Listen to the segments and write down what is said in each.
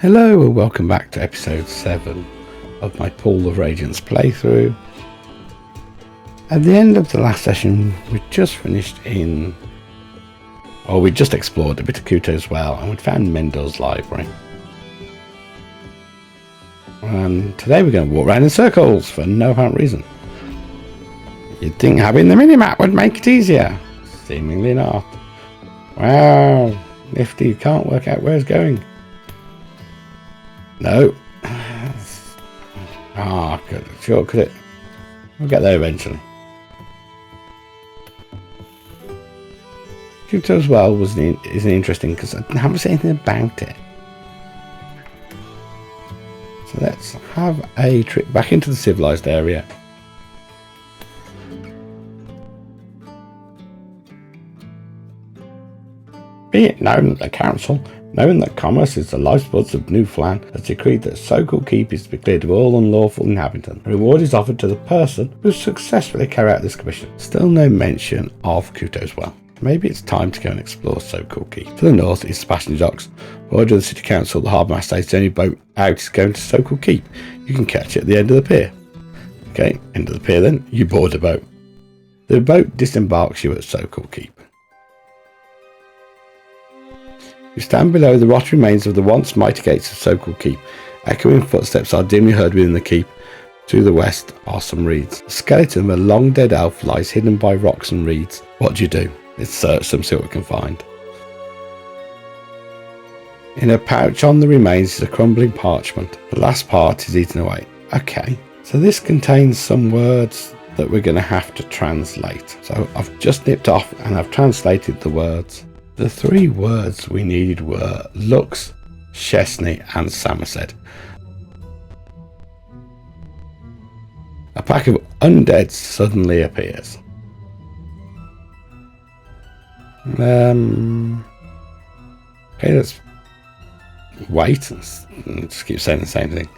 Hello and welcome back to episode 7 of my Pool of Radiance playthrough. At the end of the last session we just finished in... we just explored a bit of Kuto's Well and we'd found Mendor's library. And today we're going to walk around in circles for no apparent reason. You'd think having the minimap would make it easier. Seemingly not. Wow, nifty, can't work out where it's going. No. Good. Sure, could it? We'll get there eventually. Kuto's Well isn't interesting because I haven't seen anything about it. So let's have a trip back into the civilized area. Be it known that the council, knowing that commerce is the lifeblood of New Phlan, has decreed that Sokal Keep is to be cleared of all unlawful inhabitants. A reward is offered to the person who successfully carry out this commission. Still no mention of Kuto's Well. Maybe it's time to go and explore Sokal Keep. To the north is the passenger docks. By order of the city council, the harbour master states the only boat out is going to Sokal Keep. You can catch it at the end of the pier. Okay, end of the pier then. You board a boat. The boat disembarks you at Sokal Keep. You stand below the rotted remains of the once mighty gates of Sokal Keep. Echoing footsteps are dimly heard within the keep. To the west are some reeds. The skeleton of a long dead elf lies hidden by rocks and reeds. What do? Let's search them, see what we can find. In a pouch on the remains is a crumbling parchment. The last part is eaten away. Okay, so this contains some words that we're going to have to translate. So I've just nipped off and I've translated the words. The three words we needed were Lux, Chesney and Somerset. A pack of undead suddenly appears. Okay, let's wait. Just keep saying the same thing.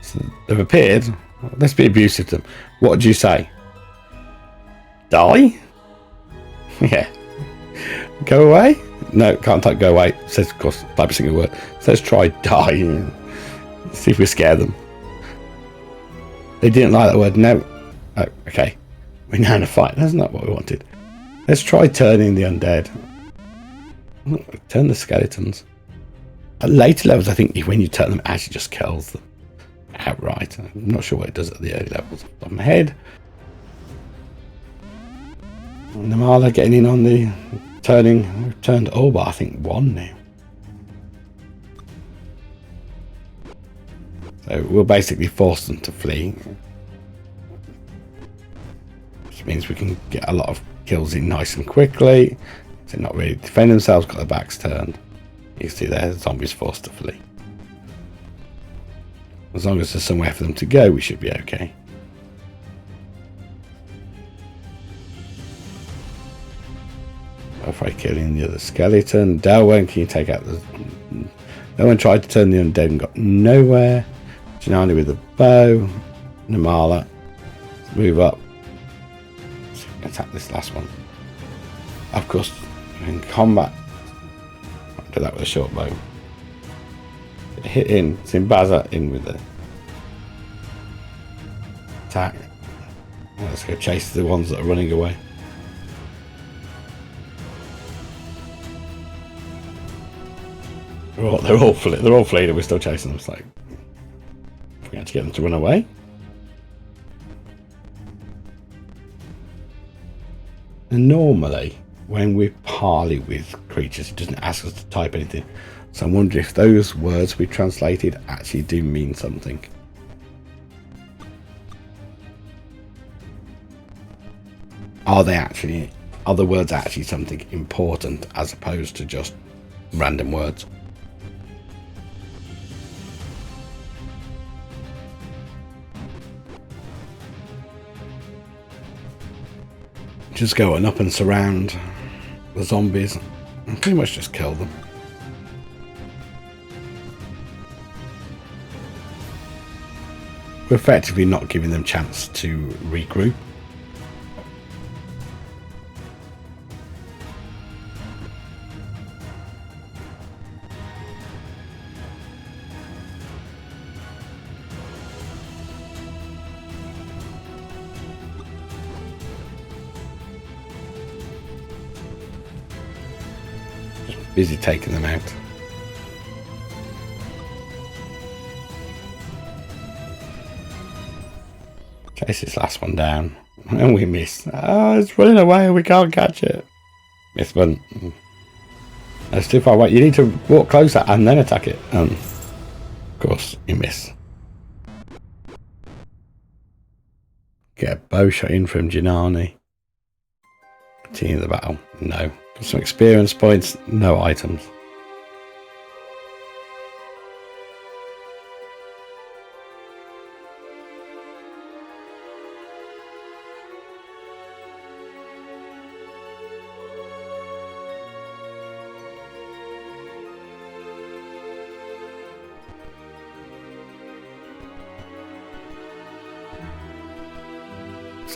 So they've appeared. Let's be abusive to them. What do you say? Die? Yeah. Go away? No, can't type go away. It says, of course, type a single word. So let's try die. See if we scare them. They didn't like that word. No. Oh, okay. We're now in a fight. That's not what we wanted. Let's try turning the undead. Turn the skeletons. At later levels, I think when you turn them, it actually just kills them outright. I'm not sure what it does at the early levels. Off my head. Namala getting in on the turning. We've turned but I think one now. So we'll basically force them to flee. Which means we can get a lot of kills in nice and quickly. So not really defend themselves, got their backs turned. You see there, the zombies forced to flee. As long as there's somewhere for them to go, we should be okay. Afraid killing the other skeleton. Delwen, can you take out the... No one tried to turn the undead and got nowhere. Janani with a bow. Namala. Move up. Attack this last one. Of course, in combat. I'll do that with a short bow. Hit in. Simbaza in with the attack. Let's go chase the ones that are running away. They're all fleeing and we're still chasing them. It's like, we have to get them to run away. And normally, when we parley with creatures, it doesn't ask us to type anything. So I'm wondering if those words we translated actually do mean something. Are the words actually something important as opposed to just random words? Just go on up and surround the zombies and pretty much just kill them. We're effectively not giving them a chance to regroup. Busy taking them out. Chase this last one down. And we miss. Oh, it's running away. We can't catch it. Miss one. That's too far away. You need to walk closer and then attack it. Of course, you miss. Get a bow shot in from Janani. Continue the battle. No. Some experience points. No items.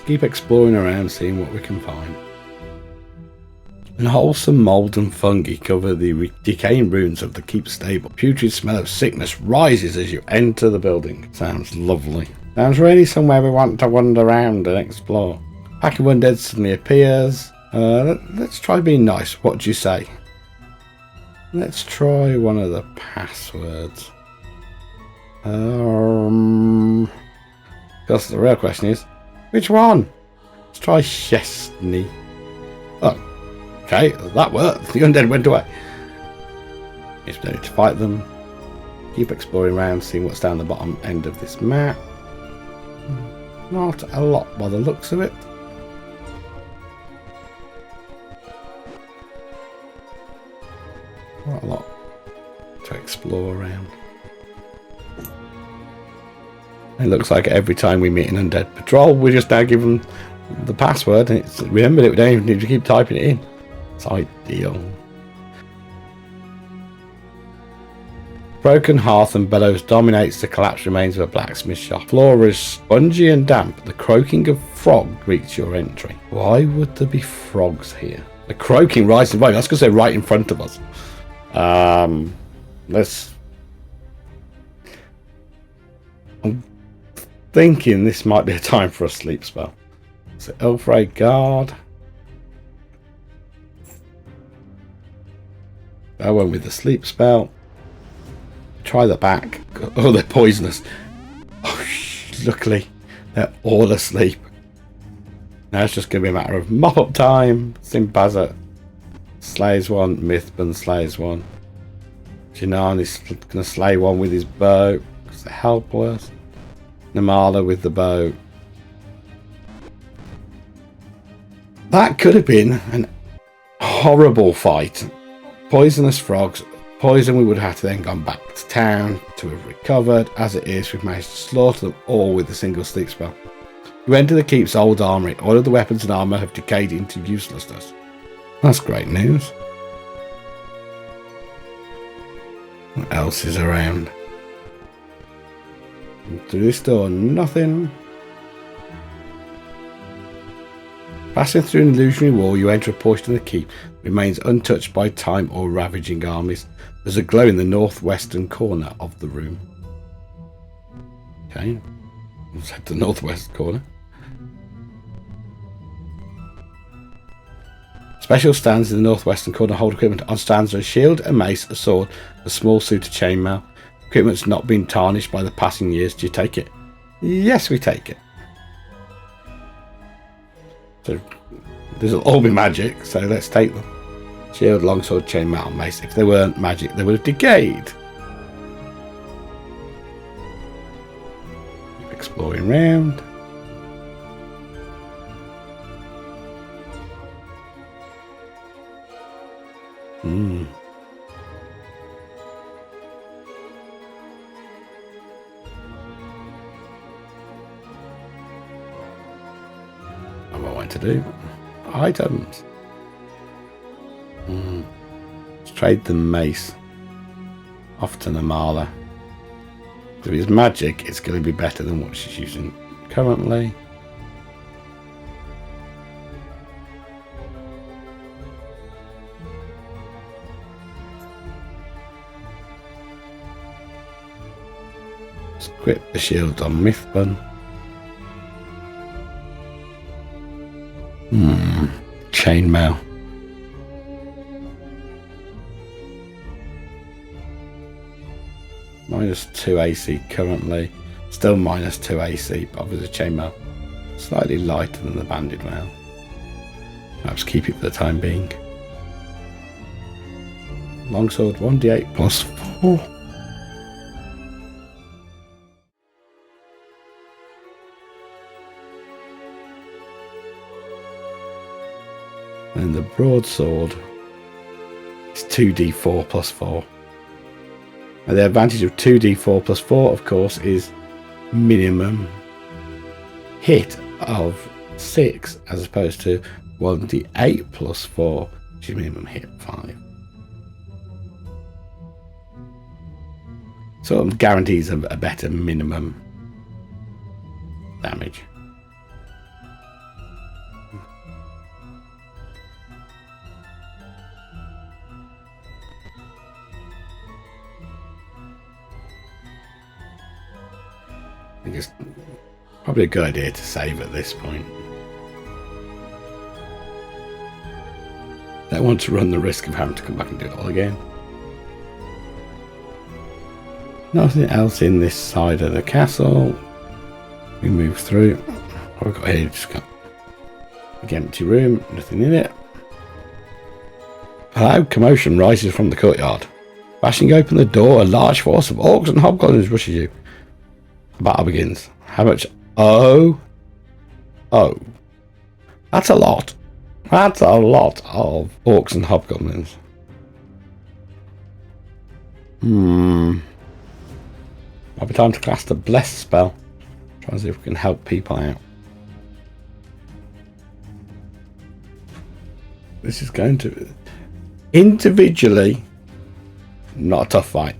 Keep exploring around, seeing what we can find. Unwholesome mould and fungi cover the decaying ruins of the keep stable. Putrid smell of sickness rises as you enter the building. Sounds lovely. Sounds really somewhere we want to wander around and explore. Pack of undead suddenly appears. Let's try being nice. What do you say? Let's try one of the passwords. Because the real question is, which one? Let's try Chesney. Oh, okay, that worked. The undead went away. Just don't need to fight them. Keep exploring around, seeing what's down the bottom end of this map. Not a lot by the looks of it. Not a lot to explore around. It looks like every time we meet an undead patrol, we just now give them the password, and it's remembered it. We don't even need to keep typing it in. It's ideal. Broken hearth and bellows dominates the collapsed remains of a blacksmith shop. Floor is spongy and damp. The croaking of frog greets your entry. Why would there be frogs here? The croaking rising right. That's because they're right in front of us. I'm thinking this might be a time for a sleep spell. So Elfray Guard. I went with the sleep spell. Try the back. Oh, they're poisonous. Oh, luckily, they're all asleep. Now it's just going to be a matter of mop-up time. Simbazat slays one. Mythburn slays one. Jinan is going to slay one with his bow because they're helpless. Namala with the bow. That could have been an horrible fight. Poisonous frogs. Poison we would have to then gone back to town to have recovered. As it is, we've managed to slaughter them all with a single sleep spell. You enter the keep's old armory. All of the weapons and armour have decayed into uselessness. That's great news. What else is around? Through this door, nothing. Passing through an illusionary wall, you enter a portion of the keep that remains untouched by time or ravaging armies. There's a glow in the northwestern corner of the room. Okay, let's head to the northwest corner. Special stands in the northwestern corner hold equipment. On stands are a shield, a mace, a sword, a small suit of chainmail. Equipment's not been tarnished by the passing years. Do you take it? Yes, we take it. So these will all be magic, so let's take them. Shield, longsword, chainmail, mace. If they weren't magic, they would have decayed. Keep exploring around. What I want to do? Items. Let's trade the mace off to Namala. If it's magic, it's going to be better than what she's using currently. Let's equip the shield on Mythburn. Chainmail. -2 AC currently. Still -2 AC, but obviously chainmail slightly lighter than the banded mail. Perhaps keep it for the time being. Longsword 1d8 +4. And the broadsword is 2d4 +4. And the advantage of 2d4 +4, of course, is minimum hit of 6 as opposed to 1d8 +4, which is minimum hit 5. So it guarantees a better minimum damage. I think it's probably a good idea to save at this point. Don't want to run the risk of having to come back and do it all again. Nothing else in this side of the castle. We move through. What have we got here? Just got a big empty room, nothing in it. A loud commotion rises from the courtyard. Bashing open the door, a large force of orcs and hobgoblins rushes you. The battle begins. How much? Oh. That's a lot. That's a lot of orcs and hobgoblins. Might be time to cast a bless spell. Try and see if we can help people out. This is going to individually not a tough fight.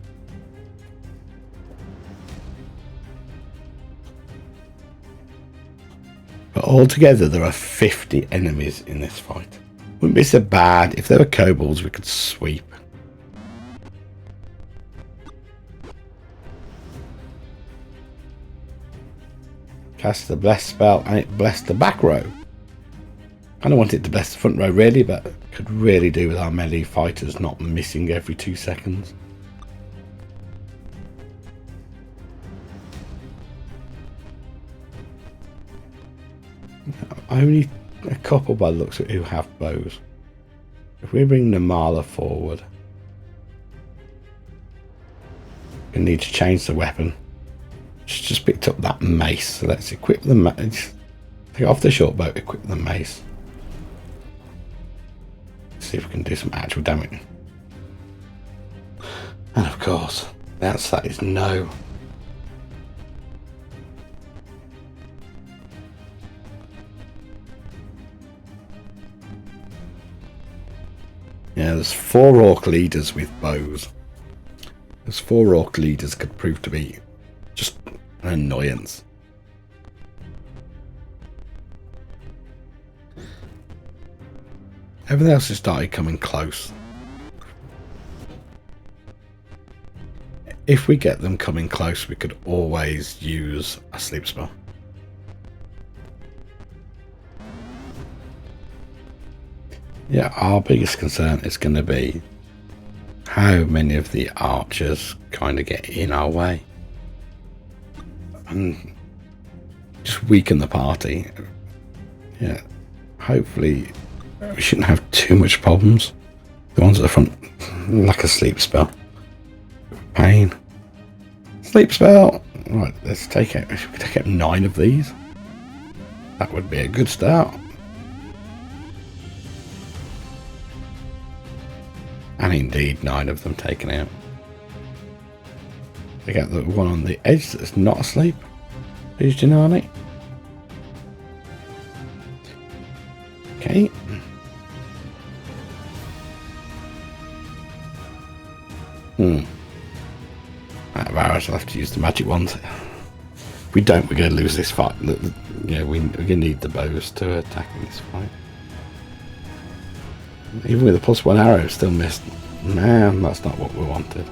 But altogether there are 50 enemies in this fight. Wouldn't be so bad if there were kobolds we could sweep. Cast the bless spell and it blessed the back row. I don't want it to bless the front row really, but could really do with our melee fighters not missing every 2 seconds. Only a couple by the looks of it who have bows. If we bring Namala forward, we need to change the weapon. She's just picked up that mace, so let's equip the mace. Take off the short bow, equip the mace. See if we can do some actual damage. And of course, the answer to that is no. Yeah, there's 4 orc leaders with bows. Those 4 orc leaders could prove to be just an annoyance. Everything else has started coming close. If we get them coming close, we could always use a sleep spell. Yeah, our biggest concern is going to be how many of the archers kind of get in our way and just weaken the party. Yeah, hopefully we shouldn't have too much problems. The ones at the front, like a sleep spell. Pain. Sleep spell. Right, let's take out. If we could take out 9 of these, that would be a good start. And indeed, 9 of them taken out. Take out the one on the edge that's not asleep. Who's Janani? Okay. Out of arrows, I'll have to use the magic ones. If we don't, we're going to lose this fight. Yeah, we're going to need the bows to attack in this fight. Even with a +1 arrow, still missed. Man, that's not what we wanted.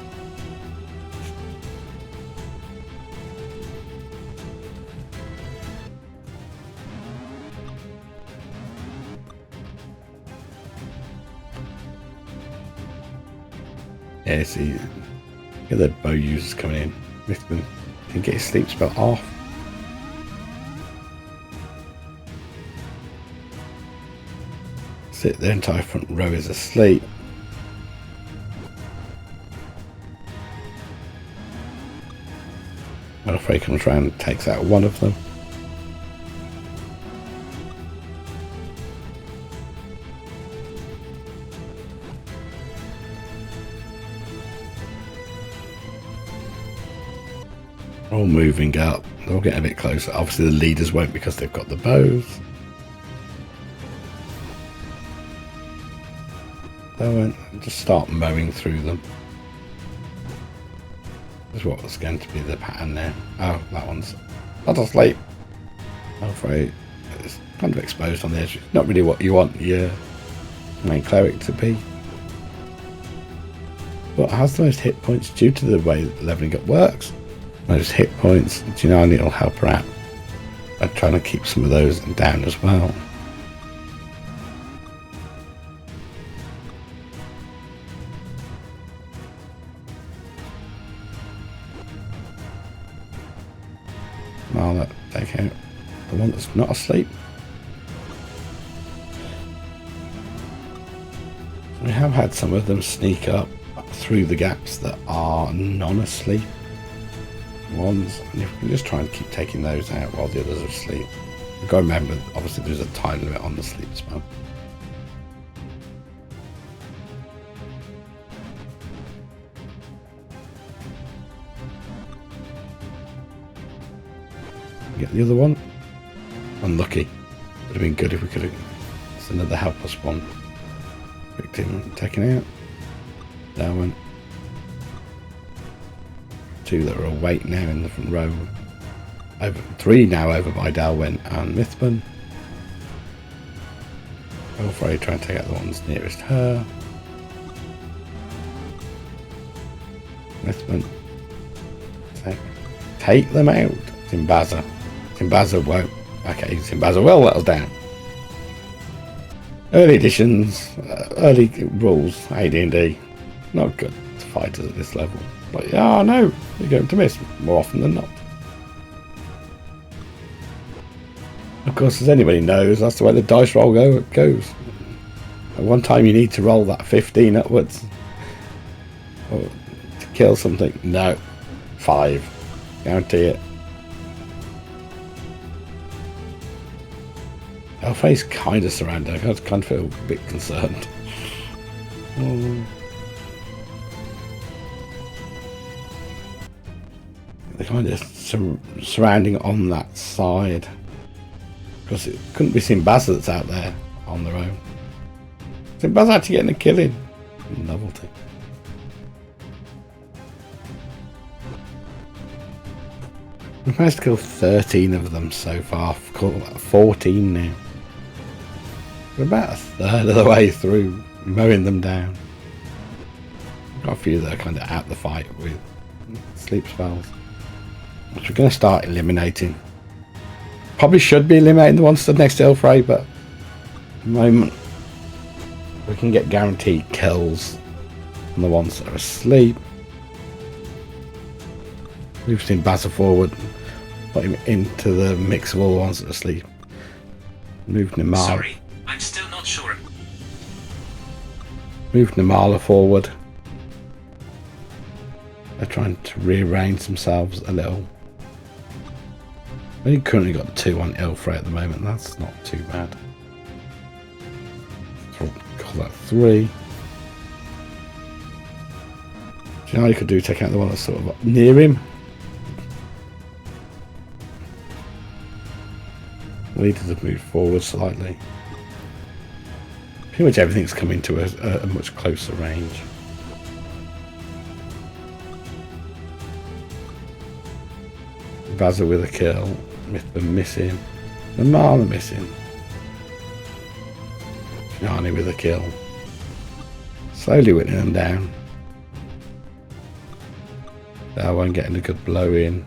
Yeah, see, Get the bow users coming in. Mithman can get his sleep spell off. Sit, the entire front row is asleep. Malfoy comes around and takes out one of them. All moving up. They're all getting a bit closer. Obviously the leaders won't because they've got the bows. They won't just start mowing through them. This is what was going to be the pattern now. Oh, that one's not asleep. I'm afraid it's kind of exposed on the edge. Not really what you want your main cleric to be. But has the most hit points due to the way that leveling up works. Most hit points, Gianni will help her out. I'm trying to keep some of those down as well. Marla, take out the one that's not asleep. We have had some of them sneak up through the gaps that are non-asleep ones, and if we can just try and keep taking those out while the others are asleep. We've got to remember, obviously there's a time limit on the sleep spell. Get the other one. Unlucky. Would have been good if we could have. It's another helpless one. Victim taken out. That one. Two that are awake now in the front row. Over three now over by Dalwyn and Mithman. Malfoy trying to take out the ones nearest her. Mithman. Take them out. Zimbaza. Zimbaza won't. Okay, Zimbaza will let us down. Early editions, early rules, AD&D. Not good to fighters at this level. But yeah, no, you're going to miss more often than not. Of course, as anybody knows, that's the way the dice roll goes. At one time you need to roll that 15 upwards or to kill something. No, 5. Guarantee it. Elfay's kind of surrounded. I kind of feel a bit concerned. They're kind of surrounding on that side. Because it couldn't be Zimbaza that's out there on their own. Zimbaza actually getting a kill in. Novelty. We've managed to kill 13 of them so far. I've caught 14 now. We're about a third of the way through mowing them down. We've got a few that are kind of out the fight with sleep spells, which we're going to start eliminating. Probably should be eliminating the ones stood next to Elfray, but at the moment we can get guaranteed kills on the ones that are asleep. We've seen Zimbaza forward, put him into the mix of all the ones that are asleep. Move Nimala. Sorry, I'm still not sure. Move Nimala forward. They're trying to rearrange themselves a little. We've currently got 2 on Elfray at the moment. That's not too bad. So call that 3. Do you know what you could do? Take out the one that's sort of near him. Leaders have moved forward slightly. Pretty much everything's coming to a much closer range. Zimbaza with a kill. Mithman missing. Nimala missing. Gianni with a kill. Slowly whittling them down. Dalwyn getting a good blow in.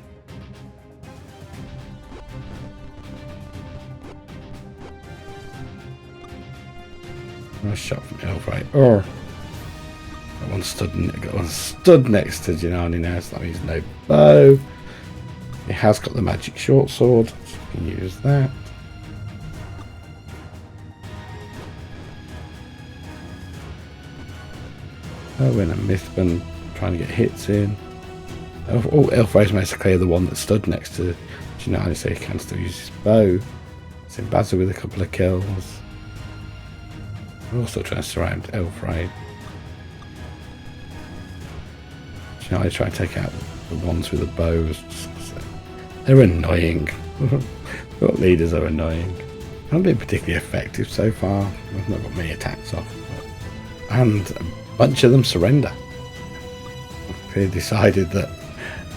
Nice shot from Elfray. got one stood next to Janani now, so that means no bow. He has got the magic short sword, so we can use that. Oh, we're in a Mithban trying to get hits in. Oh, Elfray's managed to clear the one that stood next to Janani, so he can still use his bow. Zimbabwe with a couple of kills. We're also trying to surround Elfray. Janani try and take out the ones with the bows. They're annoying. What leaders are annoying. Haven't been particularly effective so far. I've not got many attacks off. And a bunch of them surrender. They decided that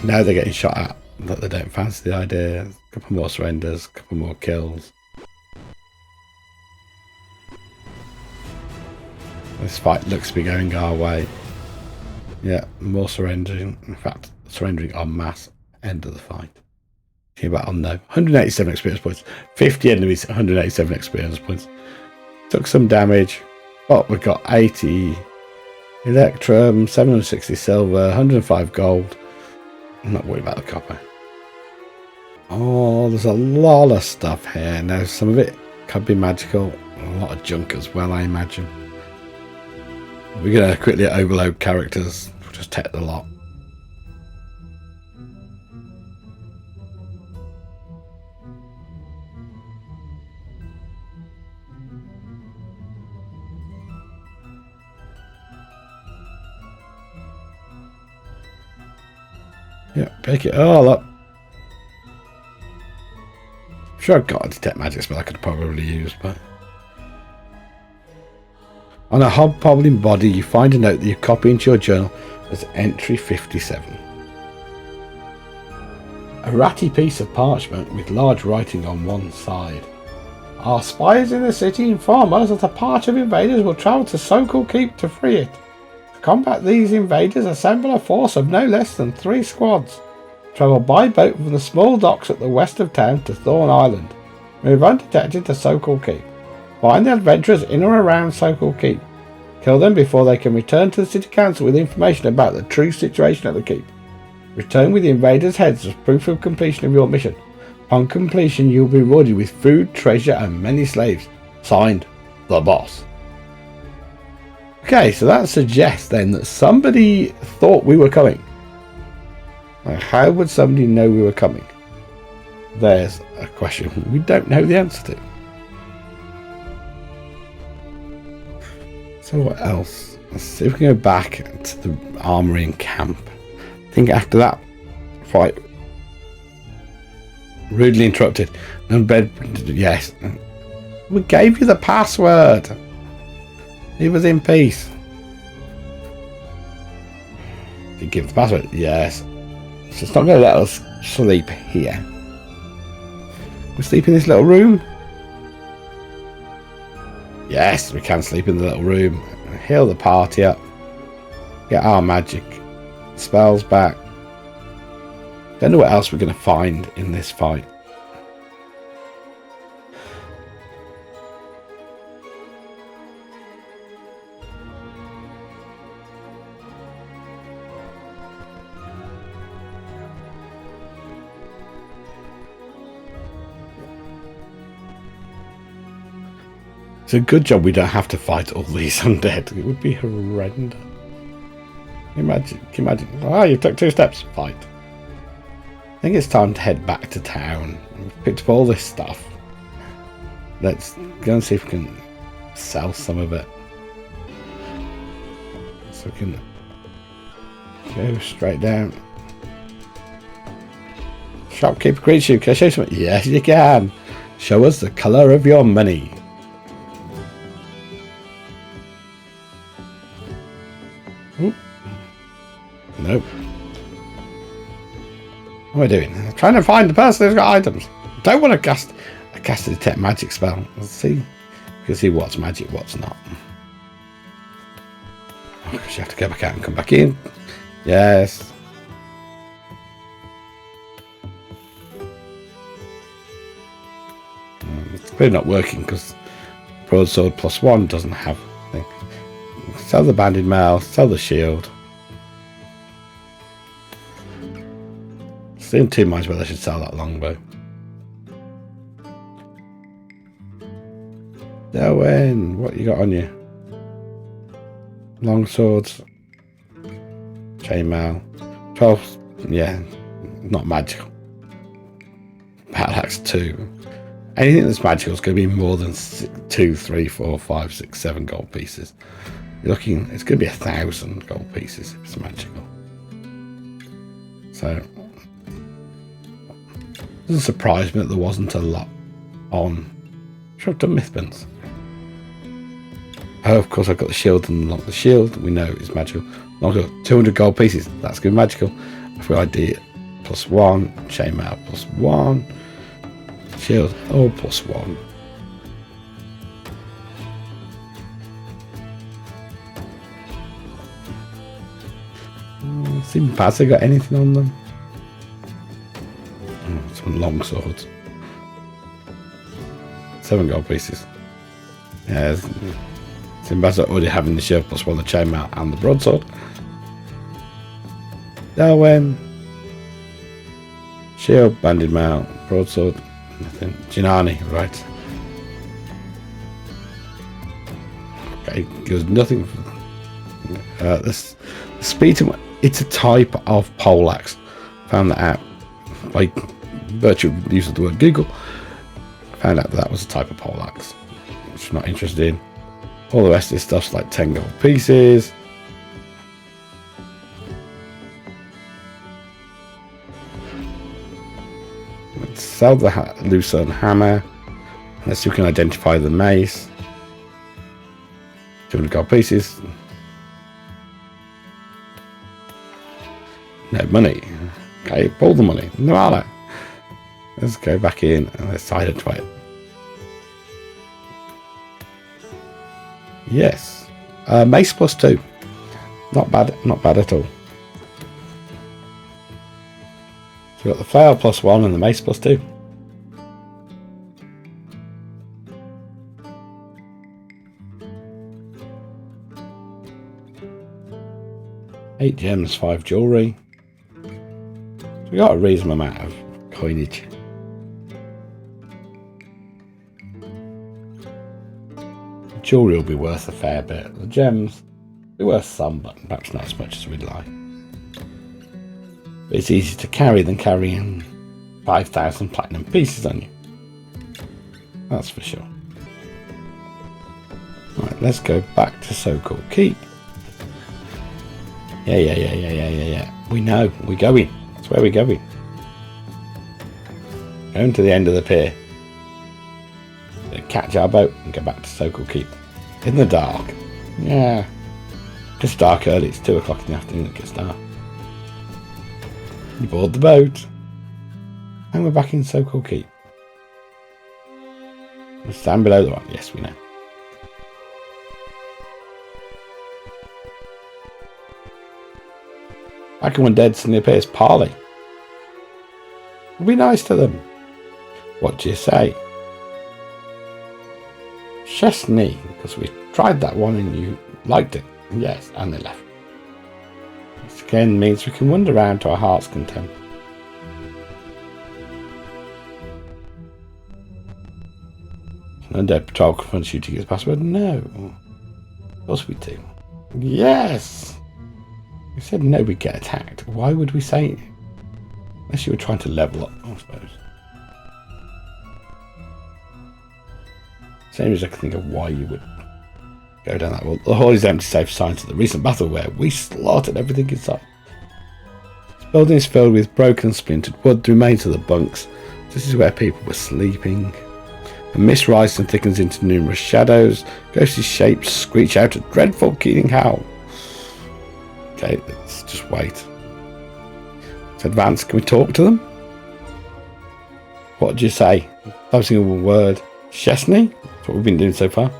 now they're getting shot at, that they don't fancy the idea. A couple more surrenders, a couple more kills. This fight looks to be going our way. Yeah, more surrendering. In fact, surrendering en masse. End of the fight. About on no. 187 experience points. 50 enemies, 187 experience points. Took some damage. Oh, we got 80 electrum, 760 silver, 105 gold. I'm not worried about the copper. Oh, there's a lot of stuff here. Now, some of it could be magical. A lot of junk as well, I imagine. We're going to quickly overload characters. We'll just take the lot. Yeah, pick it all up. I'm sure I've got a detect magic spell I could probably use, but... On a hobgoblin body, you find a note that you copy into your journal as entry 57. A ratty piece of parchment with large writing on one side. Our spies in the city inform us that a party of invaders will travel to Sokal Keep to free it. To combat these invaders, assemble a force of no less than 3 squads. Travel by boat from the small docks at the west of town to Thorn Island. Move undetected to Sokal Keep. Find the adventurers in or around Sokal Keep. Kill them before they can return to the city council with information about the true situation at the keep. Return with the invaders' heads as proof of completion of your mission. Upon completion, you will be rewarded with food, treasure, and many slaves. Signed, the boss. Okay, so that suggests then that somebody thought we were coming. Like, how would somebody know we were coming? There's a question we don't know the answer to. So what else? Let's see if we can go back to the armory and camp. I think after that fight, rudely interrupted. No bed. Yes, we gave you the password. Leave us in peace. Did you give the password? Yes. So it's not going to let us sleep here. We sleep in this little room. Yes, we can sleep in the little room. Heal the party up. Get our magic spells back. Don't know what else we're going to find in this fight. It's a good job we don't have to fight all these undead. It would be horrendous. Can you imagine? Ah, you took 2 steps. Fight. I think it's time to head back to town. We've picked up all this stuff. Let's go and see if we can sell some of it. So we can go straight down. Shopkeeper greets you. Can I show you something? Yes, you can. Show us the colour of your money. Nope. What am I doing? I'm trying to find the person who's got items. Don't want to cast a detect magic spell. Let's see. You can see what's magic, what's not. Oh, you have to go back out and come back in. Yes. It's probably not working because broadsword +1 doesn't have thing. Sell the banded mail. Sell the shield. Still in 2 minds whether I should sell that longbow. Owen, what you got on you? Long swords. Chainmail. 12. Yeah, not magical. Battle axe 2. Anything that's magical is going to be more than 2, 3, 4, 5, 6, 7 gold pieces. You're looking, it's going to be 1,000 gold pieces if it's magical. So, it doesn't surprise me that there wasn't a lot on. Should have done Mythbins. Oh, of course, I've got the shield and unlock the shield. We know it's magical. I've got 200 gold pieces. That's going to be magical. I've got ID +1, chainmail +1, shield all +1. See, has they got anything on them? Some long swords. 7 gold pieces. Yeah, Simbas already having the shield +1, the chainmail, and the broadsword. Darwin. Shield, banded mail, broadsword, nothing. Jinani, right. Okay, gives nothing. This speed to it's a type of poleaxe. Found that out by virtue of the use of the word Google. Found out that was a type of poleaxe, which I'm not interested in. All the rest of this stuff's like 10 gold pieces. Let's sell the lucerne hammer. Unless you can identify the mace. 200 gold pieces. No money. Okay, pull the money. No ally. Let's go back in and let's identify it. Yes. Mace +2. Not bad. Not bad at all. So we've got the flail +1 and the mace +2. Eight gems, 5 jewellery. So we got a reasonable amount of coinage. Jewellery will be worth a fair bit. The gems will be worth some, but perhaps not as much as we'd like. But it's easier to carry than carrying 5,000 platinum pieces on you. That's for sure. Right, let's go back to Sokal Keep. Yeah. We know. We're going. That's where we're going. Going to the end of the pier. Catch our boat and go back to Sokal Keep. In the dark. Yeah. It's dark early. It's 2 o'clock in the afternoon. It gets dark. You board the boat. And we're back in Sokal Keep. We stand below the rock. Yes, we know. Back in one dead suddenly appears Parley. Be nice to them. What do you say? Chesney, because we tried that one and you liked it. Yes, and they left. This again means we can wander around to our heart's content. Undead patrol confronts you to get his password? No. Of course we do. Yes! We said no, we'd get attacked. Why would we say it? Unless you were trying to level up, I suppose. Same as I can think of why you would go down that. Well, the hall is empty save signs of the recent battle where we slaughtered everything inside. This building is filled with broken and splintered wood, the remains of the bunks. This is where people were sleeping. The mist rises and thickens into numerous shadows. Ghostly shapes screech out a dreadful keening howl. Okay, let's just wait. Let's advance. Can we talk to them? What did you say? No single word. Chesney? That's what we've been doing so far.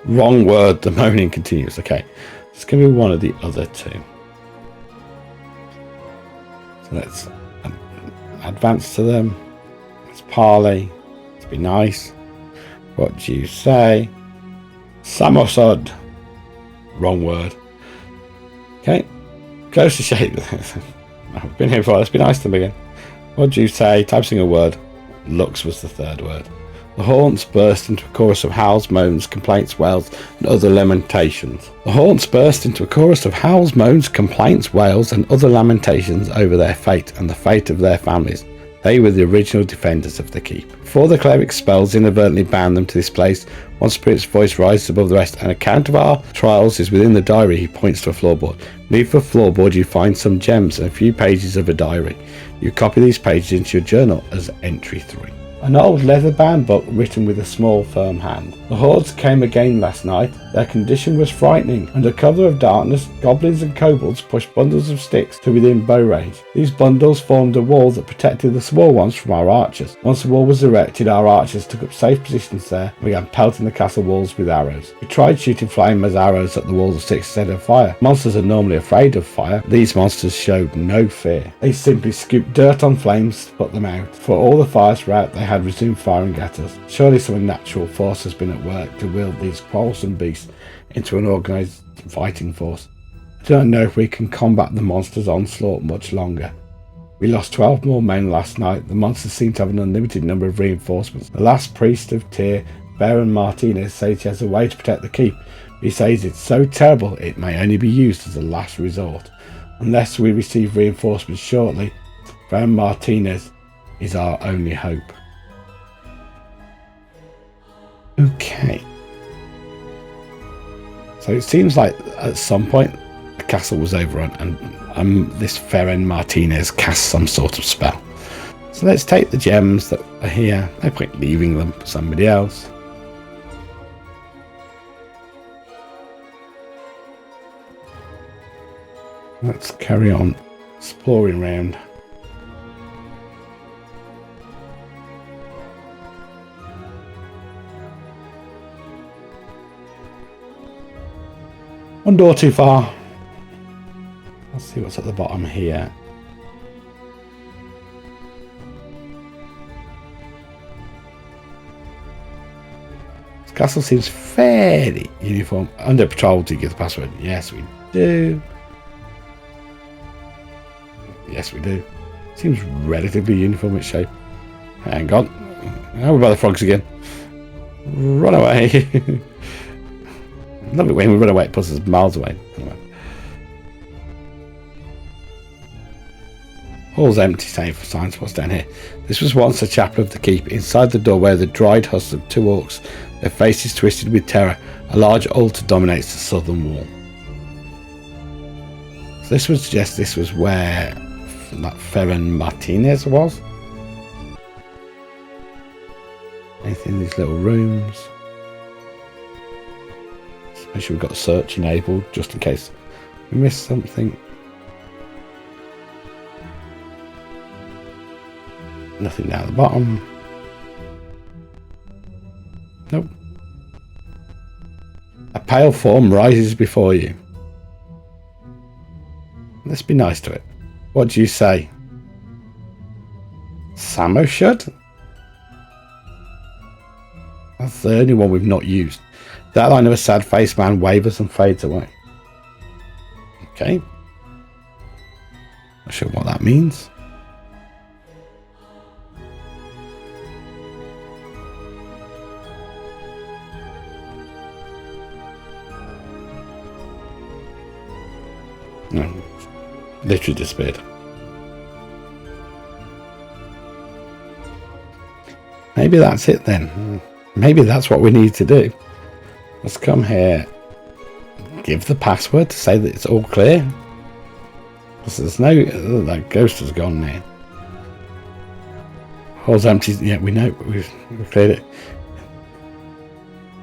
Wrong word. The moaning continues. Okay, it's going to be one of the other two. So let's advance to them. Let's parley. Let's be nice. What do you say? Samosod. Wrong word. Okay. Close to shape. I've been here before. Let's be nice to them again. What do you say? Type a single word. Lux was the third word. The haunts burst into a chorus of howls, moans, complaints, wails, and other lamentations. The haunts burst into a chorus of howls, moans, complaints, wails, and other lamentations over their fate and the fate of their families. They were the original defenders of the keep. Before the cleric's spells inadvertently bound them to this place, one spirit's voice rises above the rest. An account of our trials is within the diary. He points to a floorboard. Beneath the floorboard you find some gems and a few pages of a diary. You copy these pages into your journal as entry 3. An old leather-bound book written with a small firm hand. The hordes came again last night. Their condition was frightening. Under cover of darkness, goblins and kobolds pushed bundles of sticks to within bow range. These bundles formed a wall that protected the small ones from our archers. Once the wall was erected, our archers took up safe positions there and began pelting the castle walls with arrows. We tried shooting flame as arrows at the walls of sticks instead of fire. Monsters are normally afraid of fire. These monsters showed no fear. They simply scooped dirt on flames to put them out. For all the fires were out, they had resumed firing at us. Surely some unnatural force has been at work to wield these quarrelsome beasts into an organised fighting force. I don't know if we can combat the monster's onslaught much longer. We lost 12 more men last night. The monsters seem to have an unlimited number of reinforcements. The last priest of Tyr, Barren Martinez, says he has a way to protect the keep. He says it's so terrible it may only be used as a last resort. Unless we receive reinforcements shortly, Barren Martinez is our only hope. Okay. So it seems like at some point the castle was overrun and this Phlan Martinez cast some sort of spell. So let's take the gems that are here. No point leaving them for somebody else. Let's carry on exploring around. One door too far. Let's see what's at the bottom here. This castle seems fairly uniform. Under patrol, do you give the password? Yes, we do. Yes, we do. Seems relatively uniform its shape. Hang on. Oh, we're by the frogs again. Run away. Love it when we run away, it puts us miles away. Anyway. Hall's empty, save for signs. What's down here? This was once a chapel of the keep. Inside the doorway are the dried husks of 2 orcs, their faces twisted with terror. A large altar dominates the southern wall. So this would suggest this was where that Phlan Martinez was. Anything in these little rooms? Make sure we've got search enabled just in case we missed something. Nothing down the bottom. Nope. A pale form rises before you. Let's be nice to it. What do you say? Samoshud? That's the only one we've not used. That line of a sad-faced man wavers and fades away. Okay. Not sure what that means. No. Literally disappeared. Maybe that's it then. Maybe that's what we need to do. Let's come here, give the password to say that it's all clear. Because there's no, that ghost has gone now. Hall's empty. Yeah, we know, we've cleared it.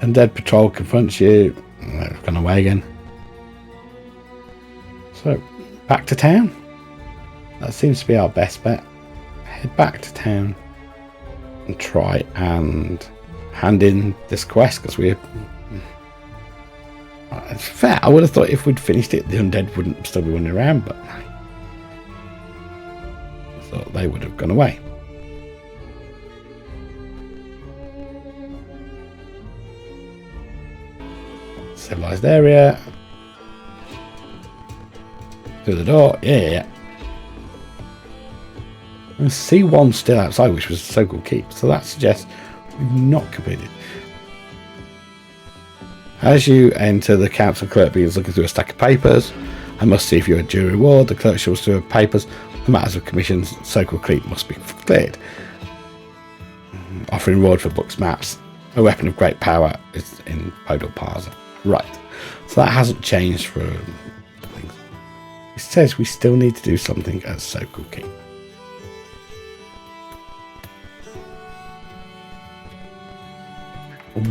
Undead patrol confronts you. They've gone away again. So, back to town. That seems to be our best bet. Head back to town and try and hand in this quest because we're... It's fair. I would have thought if we'd finished it, the undead wouldn't still be running around, but I thought they would have gone away. Civilized area. Through the door. Yeah. And C1 still outside, which was Sokal Keep. So that suggests we've not completed. As you enter, the council clerk begins looking through a stack of papers. I must see if you're due reward. The clerk shows through papers. The matters of commissions, Sokal Keep must be cleared. Offering reward for books, maps. A weapon of great power is in Podal Plaza. Right. So that hasn't changed for things. It says we still need to do something at Sokal Keep.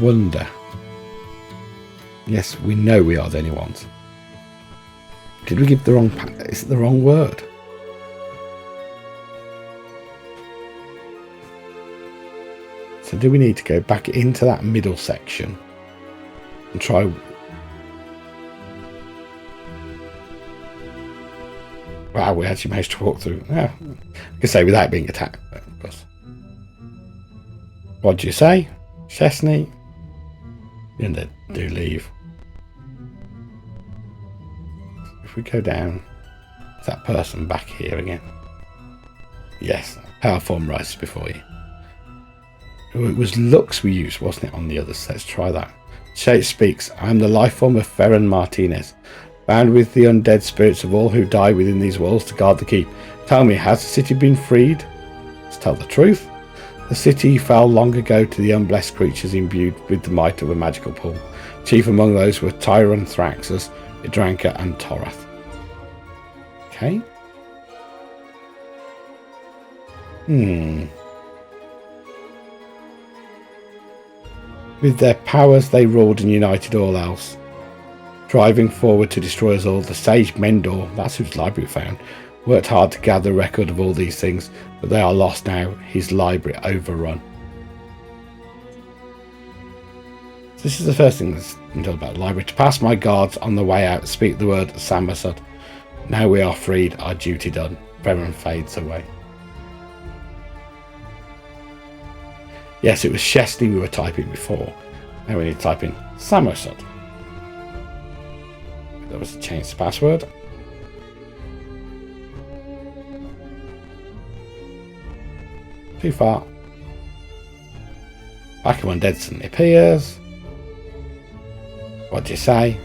Wonder. Yes, we know we are the only ones. Did we give the wrong... Is it the wrong word? So do we need to go back into that middle section and try... Wow, we actually managed to walk through. Yeah, I can say without being attacked, of course. What do you say? Chesney? And they do leave. If we go down, is that person back here again? Yes, power form rises before you. Oh, it was looks we used, wasn't it, on the others? Let's try that. Shape speaks. I am the life form of Ferran Martinez, bound with the undead spirits of all who die within these walls to guard the keep. Tell me, has the city been freed? Let's tell the truth. The city fell long ago to the unblessed creatures imbued with the might of a magical pool. Chief among those were Tyron, Thraxus, Idranka, and Torath. Okay. With their powers they ruled and united all else. Driving forward to destroy us all, the sage Mendor, that's whose library we found, worked hard to gather a record of all these things, but they are lost now, his library overrun. This is the first thing that's been told about the library. To pass my guards on the way out, speak the word Samasud. Now we are freed, our duty done. Veron fades away. Yes, it was Chesney we were typing before. Now we need to type in Samasud. That was a change to password. Too far. Back of Undead suddenly appears. What do you say?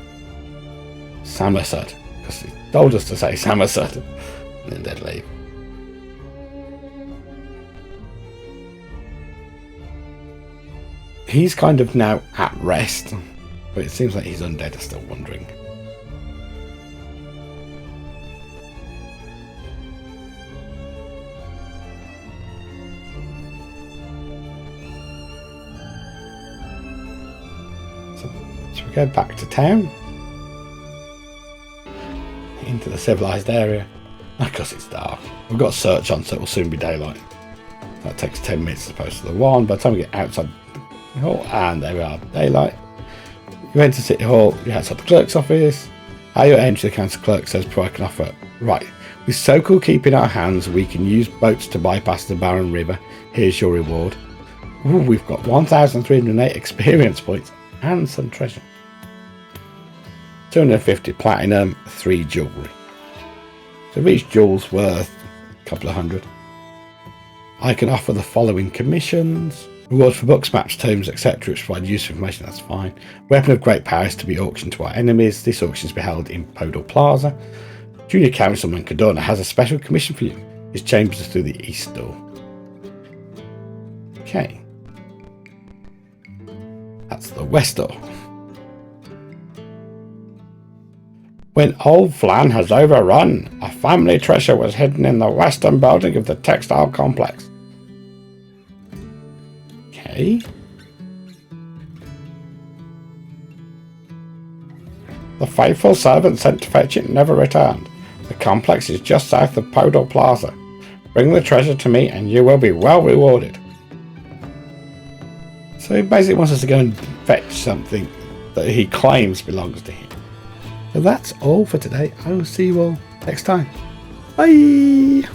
Samasud. Because he told us to say Samasud. And then they'd leave. He's kind of now at rest. But it seems like his undead are still wandering. So we go back to town. Into the civilized area. Because it's dark. We've got search on, so it will soon be daylight. That takes 10 minutes as opposed to the 1. By the time we get outside the hall, and there we are, daylight. You enter City Hall, you're outside the clerk's office. How you enter the council clerk says before I can offer. Right. With Sokal Keep in our hands, we can use boats to bypass the Barren River. Here's your reward. Ooh, we've got 1,308 experience points and some treasure. 250 platinum, 3 jewellery. So each jewel's worth a couple of hundred. I can offer the following commissions. Rewards for books, maps, tomes, etc. which provide useful information, that's fine. Weapon of great power is to be auctioned to our enemies. This auction is to be held in Podal Plaza. Junior Councilman Cadorna has a special commission for you. His chambers are through the east door. Okay. That's the west door. When old Phlan has overrun, a family treasure was hidden in the western building of the textile complex. Okay. The faithful servant sent to fetch it never returned. The complex is just south of Podal Plaza. Bring the treasure to me and you will be well rewarded. So he basically wants us to go and fetch something that he claims belongs to him. So that's all for today. I will see you all next time. Bye!